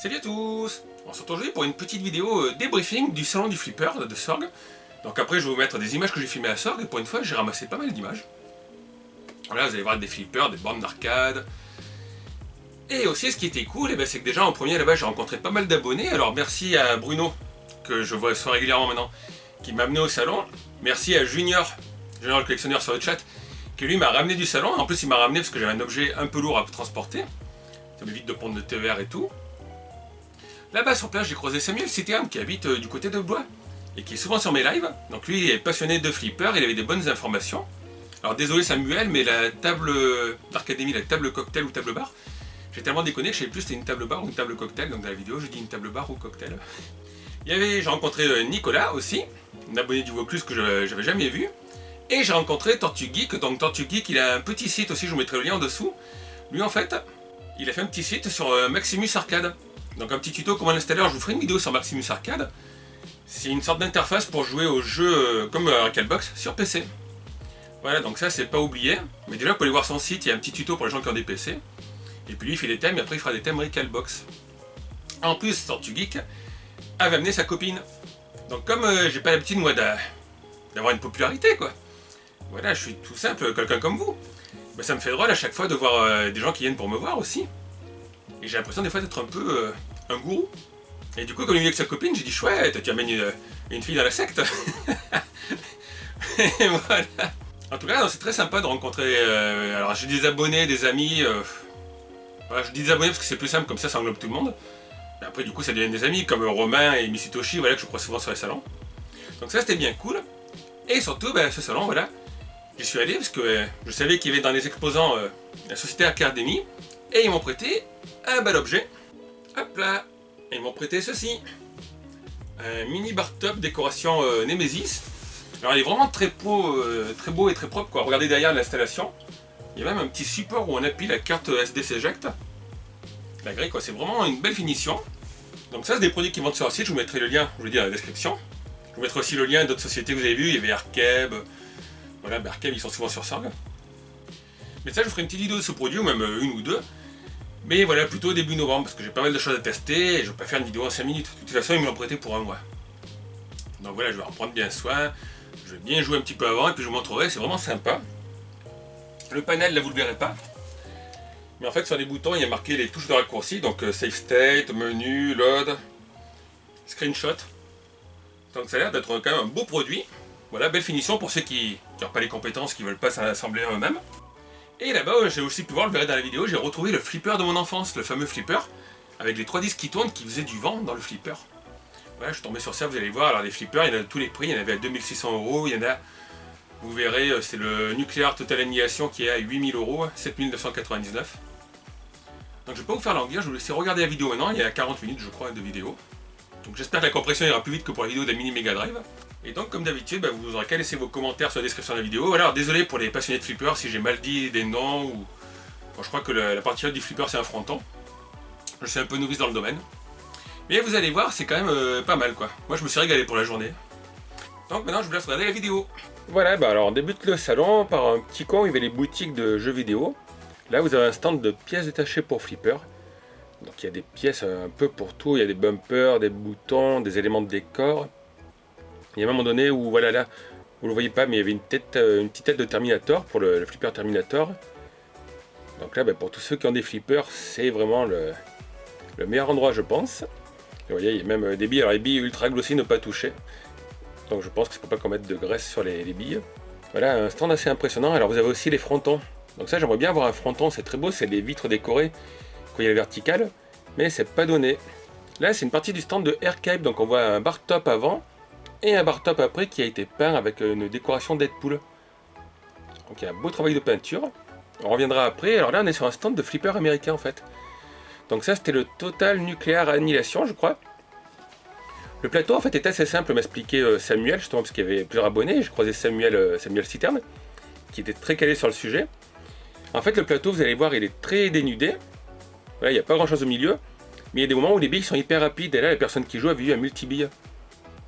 Salut à tous. On se retrouve aujourd'hui pour une petite vidéo débriefing du salon du flipper de Sorg. Donc après je vais vous mettre des images que j'ai filmées à Sorg et pour une fois j'ai ramassé pas mal d'images. Voilà, vous allez voir des flippers, des bornes d'arcade. Et aussi ce qui était cool, c'est que déjà en premier là-bas j'ai rencontré pas mal d'abonnés. Alors merci à Bruno, que je vois régulièrement maintenant, qui m'a amené au salon. Merci à Junior le collectionneur sur le chat, qui lui m'a ramené du salon. En plus il m'a ramené parce que j'avais un objet un peu lourd à transporter. Ça m'évite de prendre de TER et tout. Là-bas sur place, j'ai croisé Samuel Citéam qui habite du côté de Blois et qui est souvent sur mes lives. Donc lui, il est passionné de flipper, il avait des bonnes informations. Alors désolé Samuel, mais la table d'Arcadémie, la table cocktail ou table bar, j'ai tellement déconné que je savais plus si c'était une table bar ou une table cocktail. Donc dans la vidéo, je dis une table bar ou cocktail. J'ai rencontré Nicolas aussi, un abonné du Vaucluse que je n'avais jamais vu. Et j'ai rencontré Tortue Geek. Donc Tortue Geek, il a un petit site aussi, je vous mettrai le lien en dessous. Lui en fait, il a fait un petit site sur Maximus Arcade. Donc un petit tuto comment l'installer, je vous ferai une vidéo sur Maximus Arcade. C'est une sorte d'interface pour jouer aux jeux comme Arcadebox sur PC. Voilà, donc ça c'est pas oublié. Mais déjà, vous pouvez aller voir son site, il y a un petit tuto pour les gens qui ont des PC. Et puis lui il fait des thèmes et après il fera des thèmes Recalbox. En plus, Tortue Geek avait amené sa copine. Donc comme j'ai pas l'habitude moi d'avoir une popularité quoi. Voilà, je suis tout simple, quelqu'un comme vous. Ça me fait drôle à chaque fois de voir des gens qui viennent pour me voir aussi. Et j'ai l'impression des fois d'être un peu un gourou. Et du coup, comme il est avec sa copine, j'ai dit chouette, tu amènes une fille dans la secte. Et voilà. En tout cas, c'est très sympa de rencontrer. Alors, j'ai des abonnés, des amis. Voilà, je dis des abonnés parce que c'est plus simple, comme ça englobe tout le monde. Et après, du coup, ça devient des amis comme Romain et Misutoshi, voilà, que je crois souvent sur les salons. Donc, ça, c'était bien cool. Et surtout, ce salon, voilà, j'y suis allé parce que je savais qu'il y avait dans les exposants la société Académie. Et ils m'ont prêté un bel objet. Hop là. Et ils m'ont prêté ceci. Un mini bar top décoration Nemesis. Alors il est vraiment très beau et très propre quoi. Regardez derrière l'installation. Il y a même un petit support où on appuie la carte SDC Eject. La grille quoi, c'est vraiment une belle finition. Donc ça c'est des produits qui vendent sur le site, je vous mettrai le lien, je vous le dis dans la description. Je vous mettrai aussi le lien d'autres sociétés que vous avez vues, il y avait Arceb. Voilà, Arceb ils sont souvent sur Sorg. Mais ça je vous ferai une petite vidéo de ce produit, ou même une ou deux. Mais voilà, plutôt début novembre, parce que j'ai pas mal de choses à tester, et je vais pas faire une vidéo en 5 minutes. De toute façon, ils me l'ont prêté pour un mois. Donc voilà, je vais en prendre bien soin, je vais bien jouer un petit peu avant, et puis je vous montrerai, c'est vraiment sympa. Le panel, là, vous le verrez pas. Mais en fait, sur les boutons, il y a marqué les touches de raccourci, donc Save State, Menu, Load, Screenshot. Donc ça a l'air d'être quand même un beau produit. Voilà, belle finition pour ceux qui n'ont pas les compétences, qui veulent pas s'assembler eux-mêmes. Et là-bas, j'ai aussi pu voir, le verrez dans la vidéo, j'ai retrouvé le flipper de mon enfance, le fameux flipper, avec les 3 disques qui tournent, qui faisaient du vent dans le flipper. Voilà, je suis tombé sur ça, vous allez voir, alors les flippers, il y en a de tous les prix, il y en avait à 2600 €, il y en a, vous verrez, c'est le Nuclear Total Annihilation qui est à 8000 €, 7999. Donc je vais pas vous faire languir, je vais vous laisser regarder la vidéo maintenant, il y a 40 minutes je crois de vidéo. Donc j'espère que la compression ira plus vite que pour la vidéo de la Mini Mega Drive. Et donc comme d'habitude, vous aurez qu'à laisser vos commentaires sur la description de la vidéo. Alors désolé pour les passionnés de flipper si j'ai mal dit des noms ou... Bon, je crois que la partie haute du flipper c'est un fronton. Je suis un peu novice dans le domaine. Mais vous allez voir, c'est quand même pas mal quoi. Moi je me suis régalé pour la journée. Donc maintenant je vous laisse regarder la vidéo. Voilà, alors on débute le salon par un petit coin où il y avait les boutiques de jeux vidéo. Là vous avez un stand de pièces détachées pour flipper. Donc il y a des pièces un peu pour tout, il y a des bumpers, des boutons, des éléments de décor. Il y a un moment donné où, voilà, là, vous le voyez pas, mais il y avait une petite tête de Terminator pour le flipper Terminator. Donc là, pour tous ceux qui ont des flippers, c'est vraiment le meilleur endroit, je pense. Et vous voyez, il y a même des billes, alors les billes ultra glossy ne pas toucher. Donc je pense que c'est pour pas qu'on mette de graisse sur les billes. Voilà, un stand assez impressionnant. Alors vous avez aussi les frontons. Donc ça, j'aimerais bien avoir un fronton, c'est très beau, c'est des vitres décorées quand il y a la verticale, mais c'est pas donné. Là, c'est une partie du stand de Arcade, donc on voit un bar top avant. Et un bar top après qui a été peint avec une décoration Deadpool. Donc il y a un beau travail de peinture. On reviendra après. Alors là on est sur un stand de flipper américain en fait. Donc ça c'était le Total Nuclear Annihilation je crois. Le plateau en fait est assez simple, m'expliquait Samuel justement parce qu'il y avait plusieurs abonnés. J'ai croisé Samuel Citerne qui était très calé sur le sujet. En fait le plateau vous allez voir il est très dénudé. Voilà, il n'y a pas grand chose au milieu. Mais il y a des moments où les billes sont hyper rapides. Et là la personne qui joue a vu un multi-billes.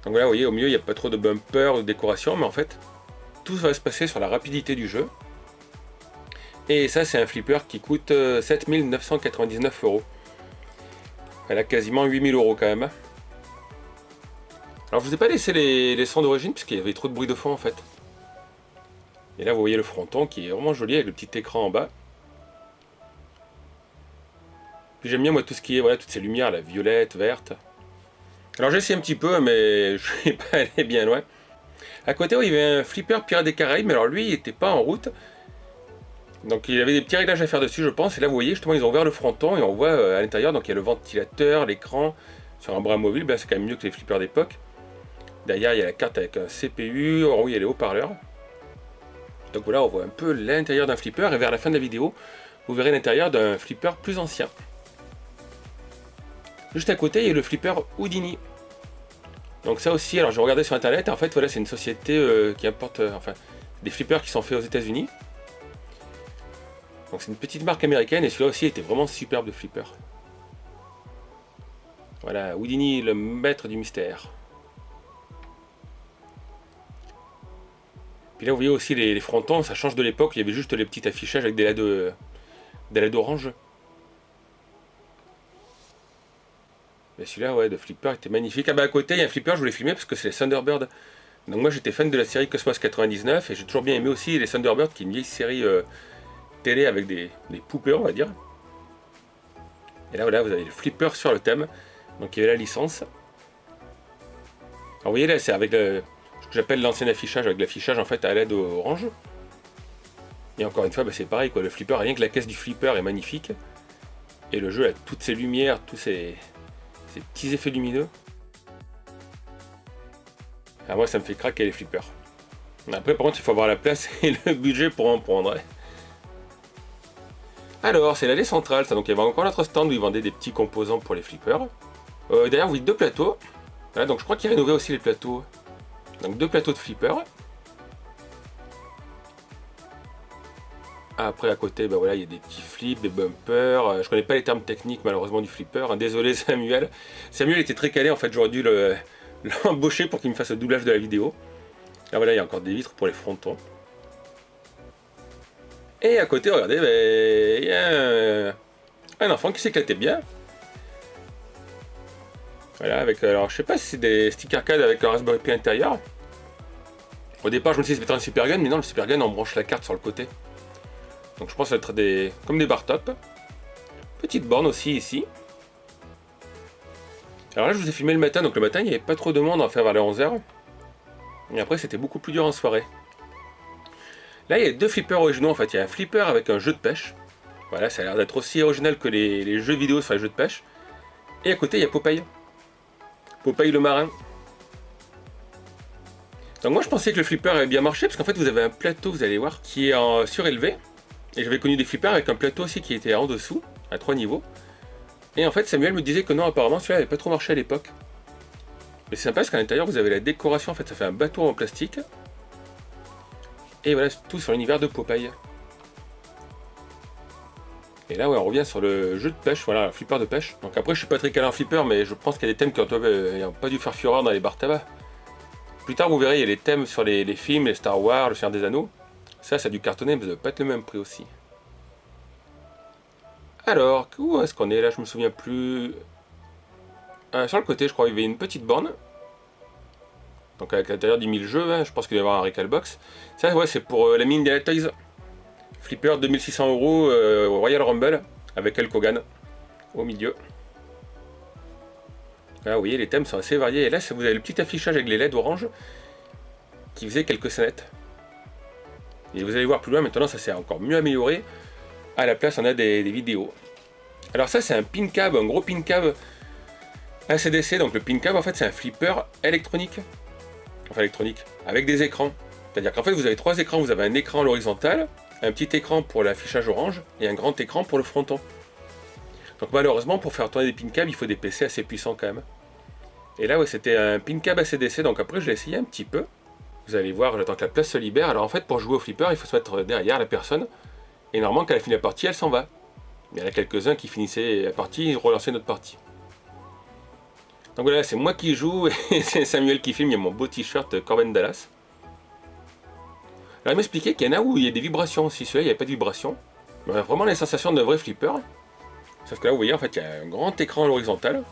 Donc voilà, vous voyez, au milieu, il n'y a pas trop de bumper ou de décoration, mais en fait, tout va se passer sur la rapidité du jeu. Et ça, c'est un flipper qui coûte 7999 €. Elle a quasiment 8 000 € quand même. Alors je vous ai pas laissé les sons d'origine parce qu'il y avait trop de bruit de fond en fait. Et là vous voyez le fronton qui est vraiment joli avec le petit écran en bas. Puis j'aime bien moi tout ce qui est, voilà, toutes ces lumières, la violette, verte. Alors j'ai essayé un petit peu mais je suis pas allé bien loin. À côté, il y avait un flipper Pirates des Caraïbes, mais alors lui il était pas en route. Donc il avait des petits réglages à faire dessus je pense. Et là vous voyez justement ils ont ouvert le fronton et on voit à l'intérieur, donc il y a le ventilateur, l'écran. Sur un bras mobile, ben, c'est quand même mieux que les flippers d'époque. Derrière il y a la carte avec un CPU, en haut il y a les haut-parleurs. Donc voilà, on voit un peu l'intérieur d'un flipper et vers la fin de la vidéo, vous verrez l'intérieur d'un flipper plus ancien. Juste à côté, il y a le flipper Houdini. Donc ça aussi, alors j'ai regardé sur internet, en fait voilà, c'est une société qui importe enfin des flippers qui sont faits aux États-Unis. Donc c'est une petite marque américaine et celui-là aussi était vraiment superbe de flipper. Voilà, Houdini, le maître du mystère. Puis là vous voyez aussi les frontons, ça change de l'époque, il y avait juste les petits affichages avec des LED orange. Mais celui-là ouais, de flipper était magnifique. Ah bah à côté il y a un flipper, je voulais filmer parce que c'est les Thunderbird. Donc moi j'étais fan de la série Cosmos 99 et j'ai toujours bien aimé aussi les Thunderbird qui est une vieille série télé avec des poupées on va dire. Et là voilà vous avez le flipper sur le thème, donc il y avait la licence. Alors vous voyez là c'est avec ce que j'appelle l'ancien affichage, avec l'affichage en fait à LED orange. Et encore une fois bah, c'est pareil quoi, le flipper, rien que la caisse du flipper est magnifique. Et le jeu a toutes ces lumières, tous ces petits effets lumineux. Ah moi ça me fait craquer les flippers. Après par contre il faut avoir la place et le budget pour en prendre. Alors c'est l'allée centrale ça, donc il y avait encore notre stand où ils vendaient des petits composants pour les flippers. Derrière vous voyez 2 plateaux. Voilà, donc je crois qu'ils rénovaient aussi les plateaux. Donc 2 plateaux de flippers. Après à côté ben voilà, il y a des petits flips, des bumpers. Je connais pas les termes techniques malheureusement du flipper. Désolé Samuel. Samuel était très calé en fait, j'aurais dû l'embaucher pour qu'il me fasse le doublage de la vidéo. Là voilà, il y a encore des vitres pour les frontons. Et à côté, regardez, ben, il y a un enfant qui s'éclatait bien. Voilà, avec, alors je sais pas si c'est des stick arcade avec un Raspberry Pi intérieur. Au départ, je me suis dit que c'était un Super Gun, mais non, le Super Gun, on branche la carte sur le côté. Donc je pense que ça va être comme des bar top. Petite borne aussi ici. Alors là, je vous ai filmé le matin, donc le matin, il n'y avait pas trop de monde, enfin vers les 11h. Et après, c'était beaucoup plus dur en soirée. Là, il y a 2 flippers originaux, en fait. Il y a un flipper avec un jeu de pêche. Voilà, ça a l'air d'être aussi original que les jeux vidéo sur les jeux de pêche. Et à côté, il y a Popeye. Popeye le marin. Donc moi, je pensais que le flipper avait bien marché, parce qu'en fait, vous avez un plateau, vous allez voir, qui est en surélevé. Et j'avais connu des flippers avec un plateau aussi qui était en dessous, à 3 niveaux. Et en fait, Samuel me disait que non, apparemment, celui-là n'avait pas trop marché à l'époque. Mais c'est sympa, parce qu'à l'intérieur, vous avez la décoration, en fait, ça fait un bateau en plastique. Et voilà, tout sur l'univers de Popeye. Et là, ouais, on revient sur le jeu de pêche, voilà, un flipper de pêche. Donc après, je suis pas très calé en flipper, mais je pense qu'il y a des thèmes qui n'ont pas dû faire fureur dans les bars tabac. Plus tard, vous verrez, il y a les thèmes sur les films, les Star Wars, le Seigneur des Anneaux. Ça a dû cartonner, mais ça ne doit pas être le même prix aussi. Alors, où est-ce qu'on est là? Je me souviens plus. Sur le côté, je crois, il y avait une petite borne. Donc avec l'intérieur 10 000 jeux, hein, je pense qu'il va y avoir un Recalbox. Ça, ouais, c'est pour la mine des Toys. Flipper 2600 € Royal Rumble avec Hulk Hogan au milieu. Là, vous voyez, les thèmes sont assez variés. Et là, vous avez le petit affichage avec les LED orange qui faisait quelques scénettes. Et vous allez voir plus loin, maintenant, ça s'est encore mieux amélioré. À la place, on a des vidéos. Alors ça, c'est un pin cab, un gros pin cab ACDC. Donc le pin cab, en fait, c'est un flipper électronique. Enfin, électronique, avec des écrans. C'est-à-dire qu'en fait, vous avez 3 écrans. Vous avez un écran à l'horizontale, un petit écran pour l'affichage orange et un grand écran pour le fronton. Donc malheureusement, pour faire tourner des pin cabs, il faut des PC assez puissants quand même. Et là, ouais, c'était un pin cab ACDC, donc après, je l'ai essayé un petit peu. Vous allez voir le temps que la place se libère. Alors en fait, pour jouer au flipper, il faut se mettre derrière la personne. Et normalement, quand elle finit la partie, elle s'en va. Il y en a quelques-uns qui finissaient la partie et relançaient notre partie. Donc voilà, c'est moi qui joue et c'est Samuel qui filme. Il y a mon beau t-shirt Corbin Dallas. Alors il m'expliquait qu'il y en a où il y a des vibrations aussi. Celui-là, il n'y avait pas de vibrations. On a vraiment la sensation d'un vrai flipper. Sauf que là, vous voyez, en fait, il y a un grand écran à l'horizontale.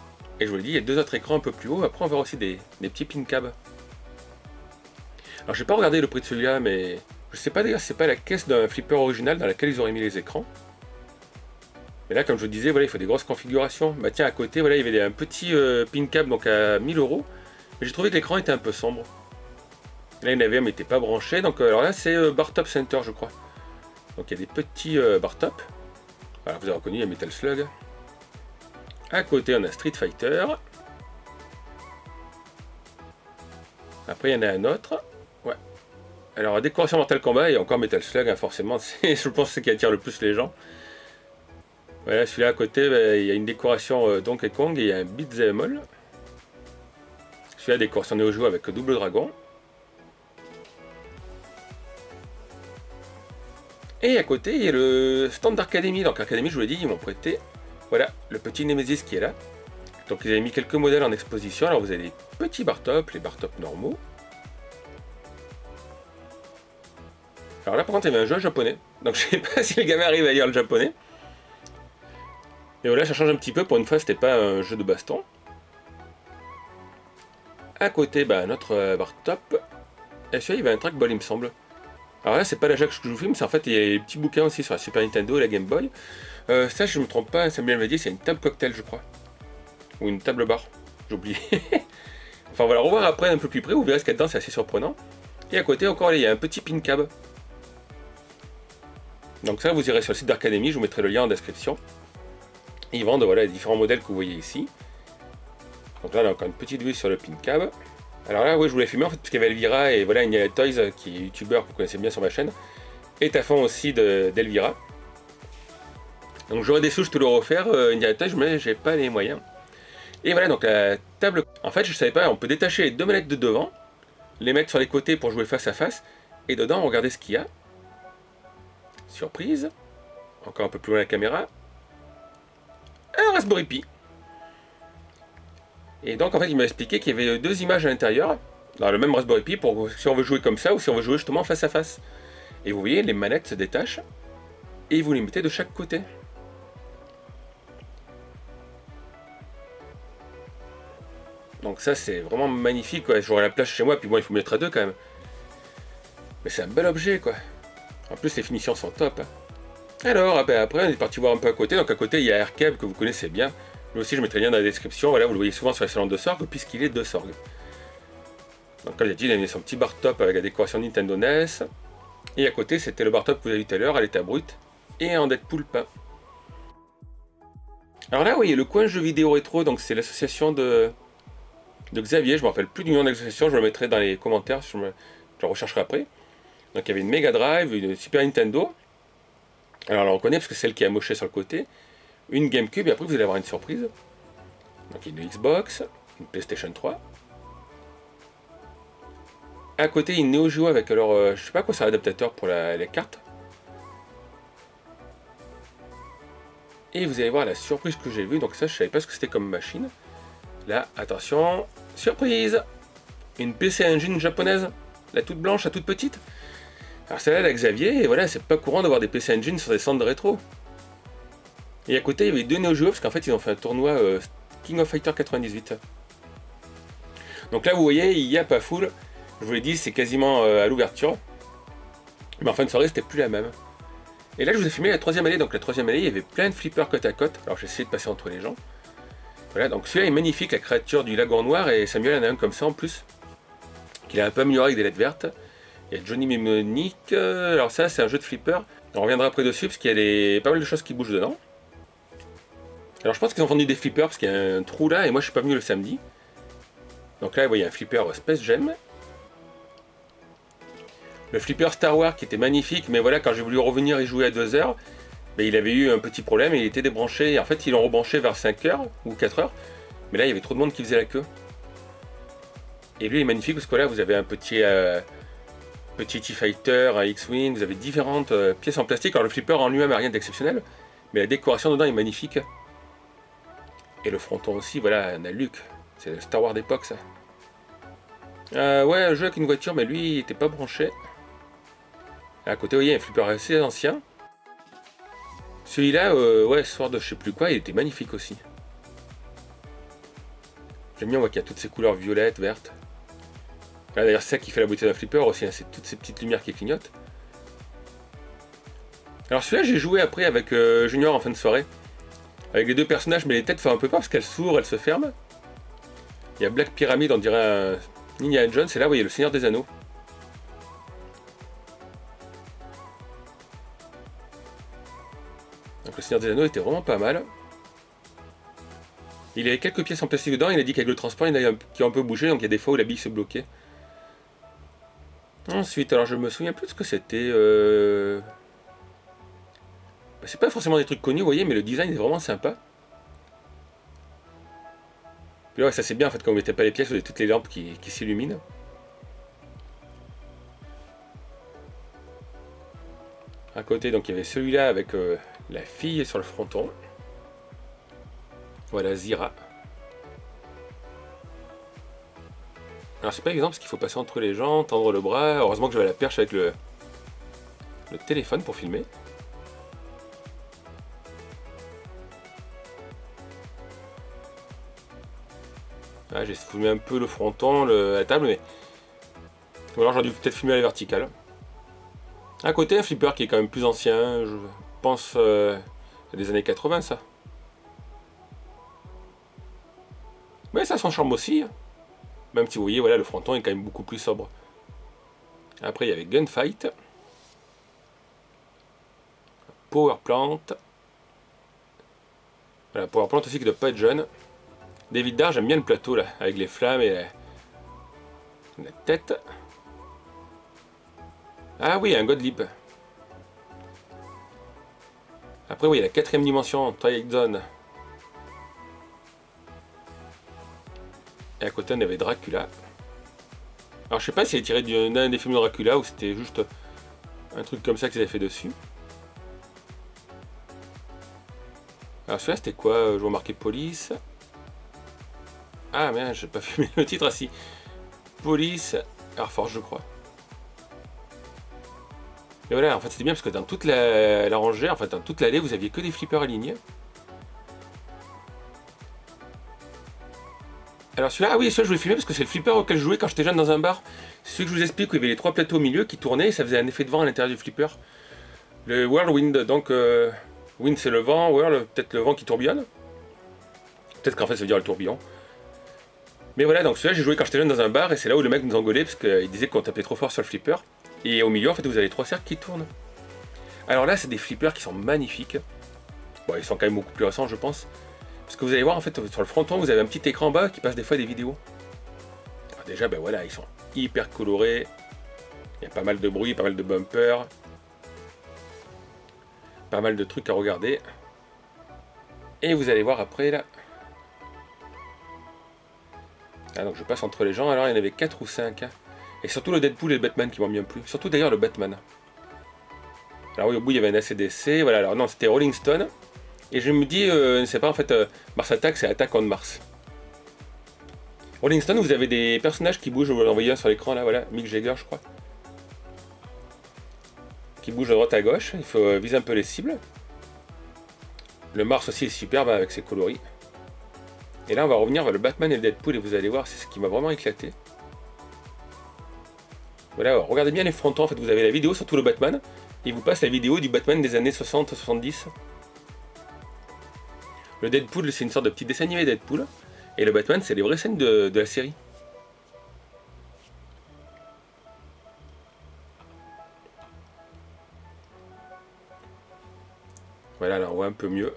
Et je vous l'ai dit, il y a 2 autres écrans un peu plus haut. Après, on verra aussi des petits pin cabs. Alors, j'ai pas regardé le prix de celui-là, mais je sais pas d'ailleurs si c'est pas la caisse d'un flipper original dans laquelle ils auraient mis les écrans. Mais là, comme je vous disais, voilà, il faut des grosses configurations. Bah tiens, à côté, voilà, il y avait un petit pin cab donc à 1000 euros. Mais j'ai trouvé que l'écran était un peu sombre. Là, il y en avait un, mais il n'était pas branché. Donc, alors là, c'est Bar Top Center, je crois. Donc, il y a des petits Bar Top. Alors, vous avez reconnu, il y a Metal Slug. À côté, on a Street Fighter. Après, il y en a un autre. Ouais. Alors, décoration Mortal Kombat et encore Metal Slug, hein, forcément. Je pense que c'est ce qui attire le plus les gens. Voilà, celui-là à côté, bah, il y a une décoration Donkey Kong et il y a un Beat'em All. Celui-là, décoration Neo Geo avec Double Dragon. Et à côté, il y a le stand d'Arcademy. Donc, Arcademy, je vous l'ai dit, ils m'ont prêté. Voilà, le petit Nemesis qui est là. Donc, ils avaient mis quelques modèles en exposition. Alors, vous avez les petits bar top, les bar top normaux. Alors là, par contre, il y avait un jeu japonais. Donc, je sais pas si les gamins arrivent à lire le japonais. Et voilà, ça change un petit peu. Pour une fois, c'était pas un jeu de baston. À côté, bah, notre bar top. Et celui-là, il y avait un trackball, il me semble. Alors là, c'est pas la Jack que je vous filme, c'est en fait, il y a des petits bouquins aussi sur la Super Nintendo et la Game Boy. Ça, je me trompe pas, Samuel m'a dit, c'est une table cocktail, je crois. Ou une table bar. J'ai oublié. Enfin, voilà, revoir après un peu plus près, vous verrez ce qu'il y a dedans, c'est assez surprenant. Et à côté, encore, il y a un petit pin cab. Donc ça, vous irez sur le site d'Arcademy, je vous mettrai le lien en description. Ils vendent voilà, les différents modèles que vous voyez ici. Donc là, on a encore une petite vue sur le pin cab. Alors là, oui, je voulais filmer en fait, parce qu'il y avait Elvira et voilà, India Toys, qui est youtubeur que vous connaissez bien sur ma chaîne. Et Tafon aussi d'Elvira. Donc j'aurais des sous, je te le refaire, India Toys, mais j'ai pas les moyens. Et voilà, donc la table. En fait, je savais pas, on peut détacher les 2 manettes de devant, les mettre sur les côtés pour jouer face à face, et dedans, regardez ce qu'il y a. Surprise. Encore un peu plus loin la caméra. Un Raspberry Pi. Et donc en fait il m'a expliqué qu'il y avait 2 images à l'intérieur, dans le même Raspberry Pi, pour si on veut jouer comme ça ou si on veut jouer justement face à face. Et vous voyez, les manettes se détachent, et vous les mettez de chaque côté. Donc ça c'est vraiment magnifique, quoi. J'aurai la place chez moi, puis bon il faut mettre à 2 quand même. Mais c'est un bel objet quoi. En plus les finitions sont top. Hein. Alors après on est parti voir un peu à côté, donc à côté il y a Aircab que vous connaissez bien. Lui aussi je mettrai le lien dans la description, voilà vous le voyez souvent sur les salons de Sorg puisqu'il est de Sorg. Donc comme j'ai dit il a mis son petit bar top avec la décoration Nintendo NES. Et à côté c'était le bar top que vous avez vu tout à l'heure à l'état brut et en Deadpool peint. Alors là vous voyez le coin jeux vidéo rétro, donc c'est l'association de Xavier, je me rappelle plus du nom de l'association, je le mettrai dans les commentaires, je le rechercherai après. Donc il y avait une Mega Drive, une Super Nintendo. Alors on la reconnaît parce que c'est celle qui est amochée sur le côté. Une GameCube et après vous allez avoir une surprise. Donc il y a une Xbox, une PlayStation 3. À côté une Neo Geo avec alors je sais pas quoi c'est l'adaptateur pour les cartes. Et vous allez voir la surprise que j'ai vue, donc ça je savais pas ce que c'était comme machine. Là, attention, surprise! Une PC Engine japonaise, la toute blanche, la toute petite. Alors celle-là, la Xavier, et voilà, c'est pas courant d'avoir des PC Engine sur des centres de rétro. Et à côté, il y avait 2 Neo Geo, parce qu'en fait, ils ont fait un tournoi King of Fighter 98. Donc là, vous voyez, il n'y a pas full. Je vous l'ai dit, c'est quasiment à l'ouverture. Mais en fin de soirée, c'était plus la même. Et là, je vous ai filmé la 3ème allée. Donc la 3ème allée, il y avait plein de flippers côte à côte. Alors j'ai essayé de passer entre les gens. Voilà, donc celui-là est magnifique, la créature du lagon noir. Et Samuel en a un comme ça en plus. Qu'il a un peu amélioré avec des lettres vertes. Il y a Johnny Mnemonic. Alors ça, c'est un jeu de flipper. On reviendra après dessus, parce qu'il y a pas mal de choses qui bougent dedans. Alors je pense qu'ils ont vendu des flippers parce qu'il y a un trou là et moi je suis pas venu le samedi. Donc là vous voyez un flipper Space Jam. Le flipper Star Wars qui était magnifique, mais voilà quand j'ai voulu revenir y jouer à 2h, ben, il avait eu un petit problème et il était débranché. En fait ils l'ont rebranché vers 5h ou 4h, mais là il y avait trop de monde qui faisait la queue. Et lui il est magnifique parce que là vous avez un petit T-Fighter, un X-Wing, vous avez différentes pièces en plastique. Alors le flipper en lui-même n'a rien d'exceptionnel, mais la décoration dedans est magnifique. Et le fronton aussi, voilà, un Luke. C'est le Star Wars d'époque, ça. Ouais, un jeu avec une voiture, mais lui, il était pas branché. À côté, vous voyez, un flipper assez ancien. Celui-là, ouais, Sword de je sais plus quoi, il était magnifique aussi. J'aime bien, on voit qu'il y a toutes ces couleurs violettes, vertes. Là, d'ailleurs, c'est ça qui fait la beauté d'un flipper aussi, hein, c'est toutes ces petites lumières qui clignotent. Alors celui-là, j'ai joué après avec Junior en fin de soirée. Avec les deux personnages, mais les têtes font un peu peur parce qu'elles s'ouvrent, elles se ferment. Il y a Black Pyramid, on dirait un Indiana Jones, et là, vous voyez le Seigneur des Anneaux. Donc le Seigneur des Anneaux était vraiment pas mal. Il y avait quelques pièces en plastique dedans, il a dit qu'avec le transport, il y en a qui ont un peu bougé, donc il y a des fois où la bille se bloquait. Ensuite, alors je me souviens plus de ce que c'était. Bah, c'est pas forcément des trucs connus, vous voyez, mais le design est vraiment sympa. Puis là, ouais, ça c'est bien en fait, quand vous mettez pas les pièces, vous avez toutes les lampes qui s'illuminent. À côté, donc il y avait celui-là avec la fille sur le fronton. Voilà, Zira. Alors c'est pas évident parce qu'il faut passer entre les gens, tendre le bras. Heureusement que j'avais la perche avec le téléphone pour filmer. Ah, j'ai filmé un peu le fronton, la table, mais... Ou alors j'aurais dû peut-être filmer à la verticale. À côté, un flipper qui est quand même plus ancien, je pense des années 80 ça. Mais ça a son charme aussi. Même si vous voyez, voilà, le fronton est quand même beaucoup plus sobre. Après, il y avait Gunfight. Power Plant. Voilà, Power Plant aussi qui ne doit pas être jeune. David Dar, j'aime bien le plateau là, avec les flammes et la tête. Ah oui, un Godlip. Après, oui, il y a la quatrième dimension, Twilight Zone. Et à côté, on avait Dracula. Alors, je sais pas si elle est tirée d'un des films de Dracula ou c'était juste un truc comme ça qu'ils avaient fait dessus. Alors, celui-là, c'était quoi? Je vois marqué Police. Ah merde, j'ai pas filmé le titre, assis. Police Air Force, je crois. Et voilà, en fait, c'était bien parce que dans toute la rangée, en fait, dans toute l'allée, vous aviez que des flippers alignés. Alors celui-là, ah oui, celui-là je voulais filmer parce que c'est le flipper auquel je jouais quand j'étais jeune dans un bar. C'est celui que je vous explique où il y avait les trois plateaux au milieu qui tournaient et ça faisait un effet de vent à l'intérieur du flipper. Le Whirlwind, donc wind c'est le vent, whirl peut-être le vent qui tourbillonne. Peut-être qu'en fait ça veut dire le tourbillon. Mais voilà, donc celui-là j'ai joué quand j'étais jeune dans un bar et c'est là où le mec nous engueulait parce qu'il disait qu'on tapait trop fort sur le flipper. Et au milieu en fait vous avez trois cercles qui tournent. Alors là c'est des flippers qui sont magnifiques. Bon ils sont quand même beaucoup plus récents je pense. Parce que vous allez voir en fait sur le fronton vous avez un petit écran bas qui passe des fois des vidéos. Alors déjà ben voilà ils sont hyper colorés. Il y a pas mal de bruit, pas mal de bumpers. Pas mal de trucs à regarder. Et vous allez voir après là. Ah donc je passe entre les gens, alors il y en avait 4 ou 5. Hein. Et surtout le Deadpool et le Batman qui m'ont bien plu. Surtout d'ailleurs le Batman. Alors oui au bout il y avait un ACDC, voilà alors non c'était Rolling Stone. Et je me dis, c'est pas en fait Mars Attack, c'est Attack on Mars. Rolling Stone, vous avez des personnages qui bougent, vous l'envoyez un sur l'écran là, voilà, Mick Jagger je crois. Qui bougent de droite à gauche, il faut viser un peu les cibles. Le Mars aussi est superbe avec ses coloris. Et là on va revenir vers le Batman et le Deadpool et vous allez voir, c'est ce qui m'a vraiment éclaté. Voilà, alors, regardez bien les frontons, en fait vous avez la vidéo sur tout le Batman, et il vous passe la vidéo du Batman des années 60-70. Le Deadpool, c'est une sorte de petit dessin animé Deadpool. Et le Batman, c'est les vraies scènes de la série. Voilà, là on voit un peu mieux.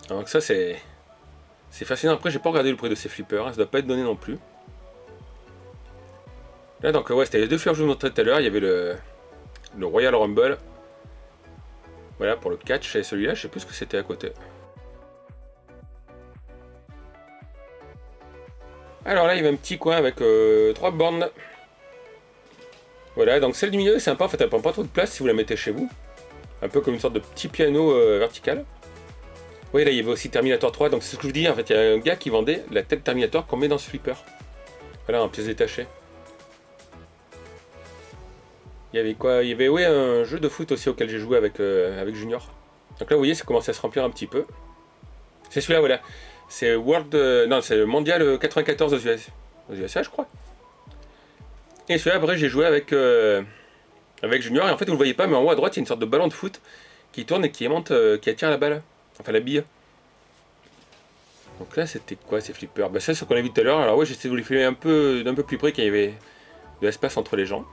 Donc ça, c'est fascinant. Après, j'ai pas regardé le prix de ces flippers, hein, ça doit pas être donné non plus. Là, donc, ouais, c'était les deux fleurs que je vous montrais tout à l'heure. Il y avait le Royal Rumble. Voilà, pour le catch. Et celui-là, je sais plus ce que c'était à côté. Alors là, il y avait un petit coin avec 3 bornes. Voilà, donc celle du milieu est sympa, en fait elle prend pas trop de place si vous la mettez chez vous. Un peu comme une sorte de petit piano vertical. Oui, là il y avait aussi Terminator 3, donc c'est ce que je vous dis, en fait il y a un gars qui vendait la tête Terminator qu'on met dans ce flipper. Voilà, en pièces détachées. Il y avait quoi? Il y avait oui, un jeu de foot aussi auquel j'ai joué avec Junior. Donc là, vous voyez, ça commence à se remplir un petit peu. C'est celui-là, voilà. C'est World... non, c'est le Mondial 94 aux USA, je crois. Et celui-là, après, j'ai joué avec Junior. Et en fait, vous le voyez pas, mais en haut à droite, il y a une sorte de ballon de foot qui tourne et qui aimante, qui attire la balle. Enfin, la bille. Donc là, c'était quoi ces flippers? Bah ça, c'est ce qu'on a vu tout à l'heure. Alors ouais, j'essaie de vous les filmer d'un peu plus près quand il y avait de l'espace entre les gens.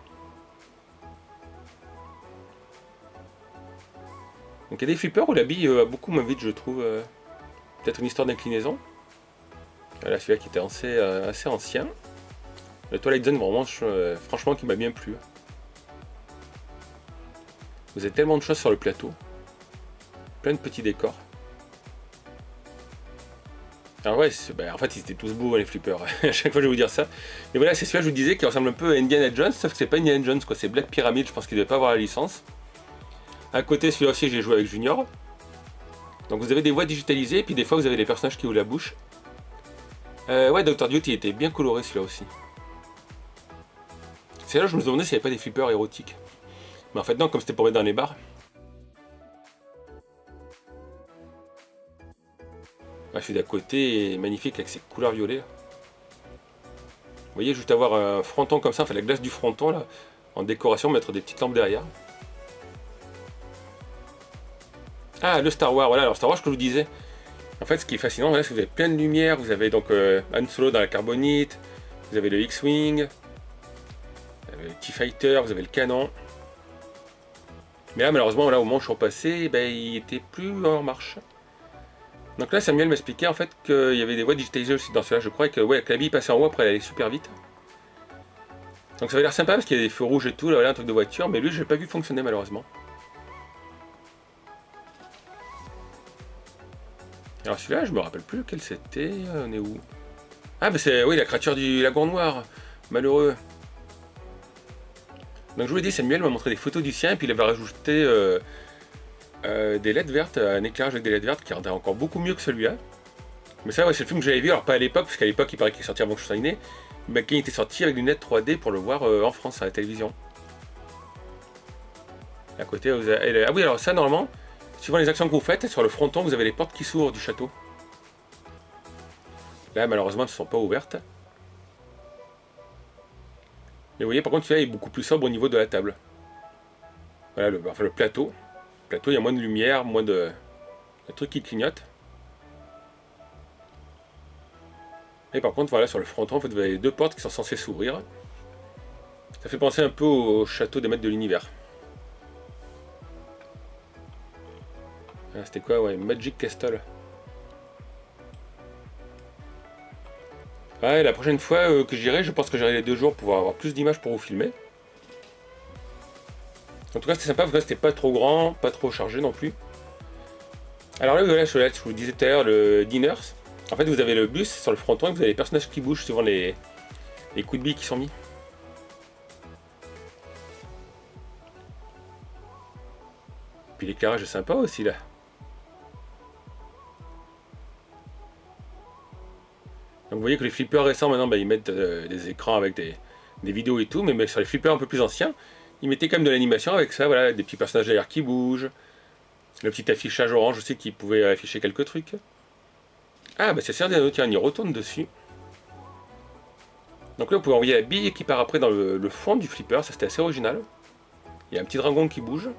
Donc il y a des flippers où la bille a beaucoup moins vite, je trouve. Peut-être une histoire d'inclinaison. Voilà, celui-là qui était assez ancien. Le Twilight Zone, vraiment, franchement, qui m'a bien plu. Vous avez tellement de choses sur le plateau. Plein de petits décors. Alors ouais, en fait ils étaient tous beaux les flippers, à chaque fois je vais vous dire ça. Mais voilà, c'est celui-là je vous disais qui ressemble un peu à Indiana Jones, sauf que c'est pas Indiana Jones quoi, c'est Black Pyramid, je pense qu'il devait pas avoir la licence. À côté celui-là aussi j'ai joué avec Junior. Donc vous avez des voix digitalisées, et puis des fois vous avez les personnages qui ouvrent la bouche. Ouais, Dr. Duty était bien coloré celui-là aussi. C'est là où je me demandais s'il n'y avait pas des flippers érotiques. Mais en fait non, comme c'était pour mettre dans les bars. Ah, celui d'à côté est magnifique avec ses couleurs violettes. Vous voyez, juste avoir un fronton comme ça, enfin la glace du fronton là, en décoration, mettre des petites lampes derrière. Ah, le Star Wars, voilà, alors Star Wars, que je vous disais. En fait, ce qui est fascinant, voilà, c'est que vous avez plein de lumière, vous avez donc Han Solo dans la carbonite, vous avez le X-Wing, vous avez le T-Fighter, vous avez le canon. Mais là, malheureusement, là, au moment où je suis repassé, ben, il était plus en marche. Donc là, Samuel m'expliquait en fait qu'il y avait des voies digitalisées aussi dans cela. Je crois que, ouais, que la bille passait en haut, après elle allait super vite. Donc ça avait l'air sympa parce qu'il y a des feux rouges et tout, là, voilà, un truc de voiture, mais lui, je l'ai pas vu fonctionner malheureusement. Alors celui-là, je me rappelle plus lequel c'était. On est où? Ah, bah c'est, oui, la créature du lagon noir. Malheureux. Donc je vous l'ai dit, Samuel m'a montré des photos du sien, et puis il avait rajouté des LED vertes, un éclairage avec des LED vertes qui rendait encore beaucoup mieux que celui-là. Mais ça, ouais, c'est le film que j'avais vu, alors pas à l'époque, parce qu'à l'époque il paraît qu'il est sorti avant que je sois né, mais quand il était sorti avec des lunettes 3D pour le voir en France à la télévision. À côté, vous avez... Ah oui, alors ça, normalement, suivant les actions que vous faites, sur le fronton, vous avez les portes qui s'ouvrent du château. Là, malheureusement, elles ne sont pas ouvertes. Mais vous voyez, par contre, celui-là est beaucoup plus sobre au niveau de la table. Voilà, le plateau. Le plateau, il y a moins de lumière, moins de trucs qui clignotent. Et par contre, voilà, sur le fronton, en fait, vous avez deux portes qui sont censées s'ouvrir. Ça fait penser un peu au château des maîtres de l'univers. Ah, c'était quoi? Ouais, Magic Castle. Ouais, la prochaine fois que j'irai, je pense que j'irai les 2 jours pour pouvoir avoir plus d'images pour vous filmer. En tout cas, c'était sympa parce que c'était pas trop grand, pas trop chargé non plus. Alors là, voilà, je vous disais tout à l'heure, le Diners. En fait, vous avez le bus sur le fronton et vous avez les personnages qui bougent suivant les coups de billes qui sont mis. Puis l'éclairage est sympa aussi là. Donc vous voyez que les flippers récents maintenant, bah, ils mettent des écrans avec des vidéos et tout, mais sur les flippers un peu plus anciens, ils mettaient quand même de l'animation avec ça, voilà, des petits personnages derrière qui bougent. Le petit affichage orange aussi qui pouvait afficher quelques trucs. Ah bah c'est Seigneur des Anneaux, tiens, on y retourne dessus. Donc là vous pouvez envoyer la bille qui part après dans le fond du flipper, ça c'était assez original. Il y a un petit dragon qui bouge.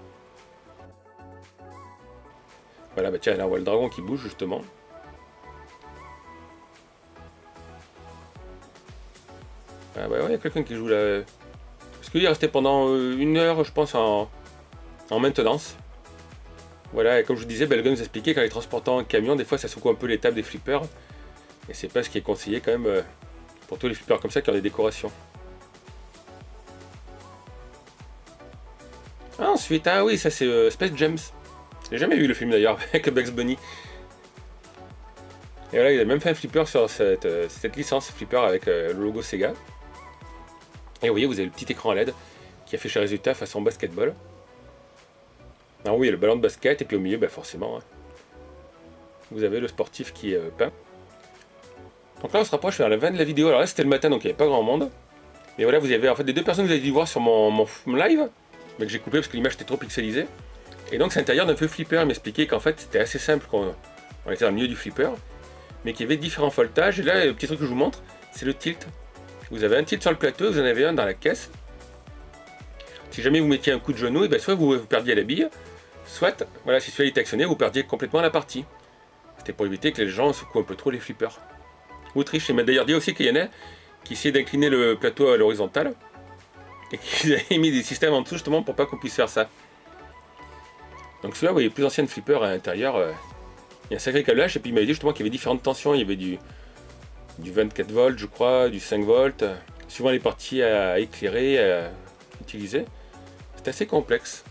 Voilà, bah tiens, là on voit le dragon qui bouge justement. Ah bah ouais, il y a quelqu'un qui joue là. Parce qu'il est resté pendant 1 heure, je pense, en maintenance. Voilà, et comme je vous disais, Belgun nous expliquait qu'en les transportant en camion, des fois ça secoue un peu les tables des flippers. Et c'est pas ce qui est conseillé quand même pour tous les flippers comme ça qui ont des décorations. Ah, ensuite, ah oui, ça c'est Space Jam. J'ai jamais vu le film d'ailleurs avec Bugs Bunny. Et voilà, il a même fait un flipper sur cette licence flipper avec le logo Sega. Et vous voyez, vous avez le petit écran LED qui affiche le résultat façon basketball. Alors oui, il y a le ballon de basket, et puis au milieu, bah forcément, hein, vous avez le sportif qui est peint. Donc là, on se rapproche vers la fin de la vidéo. Alors là, c'était le matin, donc il n'y avait pas grand monde. Et voilà, vous avez en fait les 2 personnes que vous avez dû voir sur mon live, mais que j'ai coupé parce que l'image était trop pixelisée. Et donc c'est l'intérieur d'un feu flipper, il m'expliquait qu'en fait c'était assez simple quand on était dans le milieu du flipper, mais qu'il y avait différents voltages. Et là, le petit truc que je vous montre, c'est le tilt. Vous avez un tilt sur le plateau, vous en avez un dans la caisse. Si jamais vous mettiez un coup de genou, et bien soit vous perdiez la bille, soit, voilà, si celui-là était actionné, vous perdiez complètement la partie. C'était pour éviter que les gens secouent un peu trop les flippers. Ou trichent. Il m'a d'ailleurs dit aussi qu'il y en a qui essayaient d'incliner le plateau à l'horizontale, et qu'ils avaient mis des systèmes en dessous justement pour pas qu'on puisse faire ça. Donc celui-là, vous voyez, plus ancienne flipper à l'intérieur, il y a un sacré câblage, et puis il m'a dit justement qu'il y avait différentes tensions, il y avait du 24 volts je crois, du 5 volts, suivant les parties à éclairer, à utiliser. C'est assez complexe.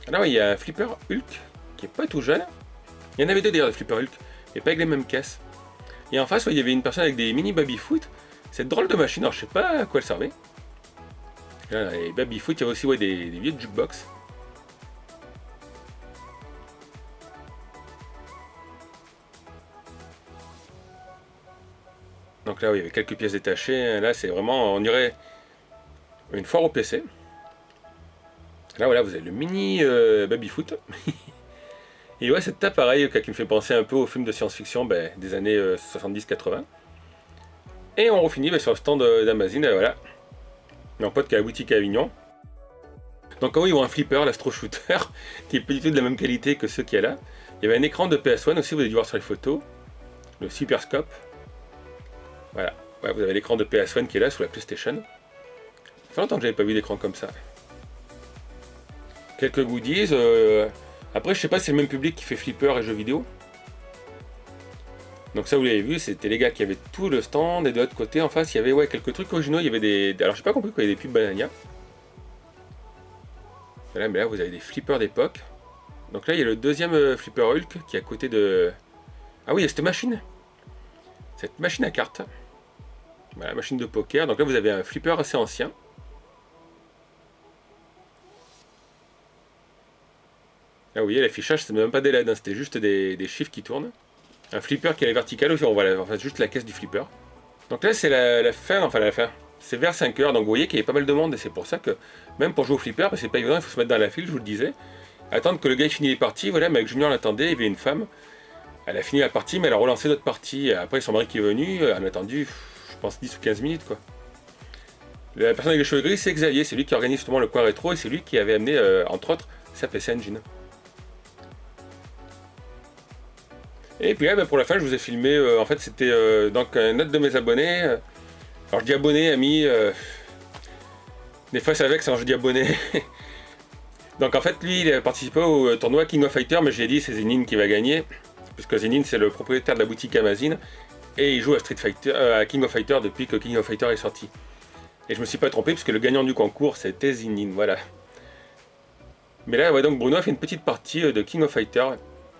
Alors il y a un flipper Hulk, qui est pas tout jeune. Il y en avait deux d'ailleurs de flipper Hulk, mais pas avec les mêmes caisses. Et en face, il y avait une personne avec des mini baby-foot. Cette drôle de machine, alors je sais pas à quoi elle servait. Là, les baby-foot, il y avait aussi des vieux jukebox. Donc là, oui, il y avait quelques pièces détachées. Là, c'est vraiment, on dirait une foire au PC. Là, voilà, vous avez le mini baby-foot. Et ouais, c'est pareil, qui me fait penser un peu aux films de science-fiction des années 70-80. Et on refinit sur le stand d'Amazon, voilà. Mon pote qui a la boutique à Avignon. Donc, ils ont un flipper, l'Astro Shooter, qui est pas du tout de la même qualité que ceux qu'il y a là. Il y avait un écran de PS1 aussi, vous avez dû voir sur les photos. Le Super Scope. Voilà, ouais, vous avez l'écran de PS1 qui est là sous la PlayStation. Ça fait longtemps que j'avais pas vu d'écran comme ça. Quelques goodies. Après, je sais pas si c'est le même public qui fait flipper et jeux vidéo. Donc ça, vous l'avez vu, c'était les gars qui avaient tout le stand. Et de l'autre côté, en face, il y avait quelques trucs originaux. Il y avait des... Alors, j'ai pas compris quoi, il y avait des pubs Banania. Voilà, mais là, vous avez des flippers d'époque. Donc là, il y a le deuxième flipper Hulk qui est à côté de... Ah oui, il y a cette machine. Cette machine à cartes. Voilà, machine de poker. Donc là, vous avez un flipper assez ancien. Là, vous voyez, l'affichage, c'était même pas des LED, hein, c'était juste des chiffres qui tournent. Un flipper qui est vertical aussi, on voit juste la caisse du flipper. Donc là, c'est la fin, enfin la fin. C'est vers 5 heures, donc vous voyez qu'il y a pas mal de monde, et c'est pour ça que, même pour jouer au flipper, c'est pas évident, il faut se mettre dans la file, je vous le disais. Attendre que le gars finisse les parties, voilà, mais avec Junior l'attendait, il y avait une femme. Elle a fini la partie, mais elle a relancé d'autres parties. Après, son mari qui est venu, elle a attendu, je pense, 10 ou 15 minutes, quoi. La personne avec les cheveux gris, c'est Xavier, c'est lui qui organise justement le coin rétro, et c'est lui qui avait amené, entre autres, sa PC Engine. Et puis là, pour la fin, je vous ai filmé, en fait, c'était donc un autre de mes abonnés. Alors je dis abonné, ami, des fois ça vexe quand je dis abonné. Donc en fait, lui, il a participé au tournoi King of Fighter, mais j'ai dit c'est Zinin qui va gagner, puisque Zinin c'est le propriétaire de la boutique Amazon, et il joue à Street Fighter, à King of Fighter depuis que King of Fighter est sorti. Et je me suis pas trompé, puisque le gagnant du concours c'était Zinin, voilà. Mais là, ouais, donc Bruno a fait une petite partie de King of Fighter.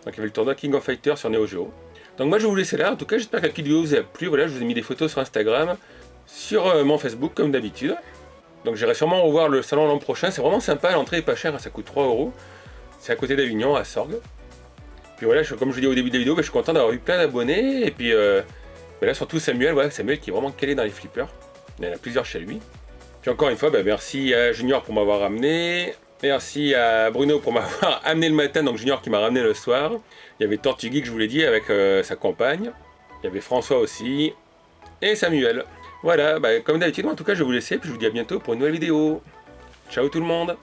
Donc il y avait le tournoi King of Fighter sur Neo Geo. Donc moi je vais vous laisser là, en tout cas j'espère que la petite vidéo vous a plu, voilà, je vous ai mis des photos sur Instagram, sur mon Facebook comme d'habitude. Donc j'irai sûrement revoir le salon l'an prochain, c'est vraiment sympa, l'entrée est pas chère, ça coûte 3 €. C'est à côté d'Avignon, à Sorgues. Puis voilà, comme je vous dis au début de la vidéo, je suis content d'avoir eu plein d'abonnés, et puis là surtout Samuel, voilà, Samuel qui est vraiment calé dans les flippers, il y en a plusieurs chez lui. Puis encore une fois, merci à Junior pour m'avoir amené. Merci à Bruno pour m'avoir amené le matin, donc Junior qui m'a ramené le soir. Il y avait Tortugui que je vous l'ai dit avec sa compagne. Il y avait François aussi. Et Samuel. Voilà, comme d'habitude, en tout cas je vais vous laisser, puis je vous dis à bientôt pour une nouvelle vidéo. Ciao tout le monde!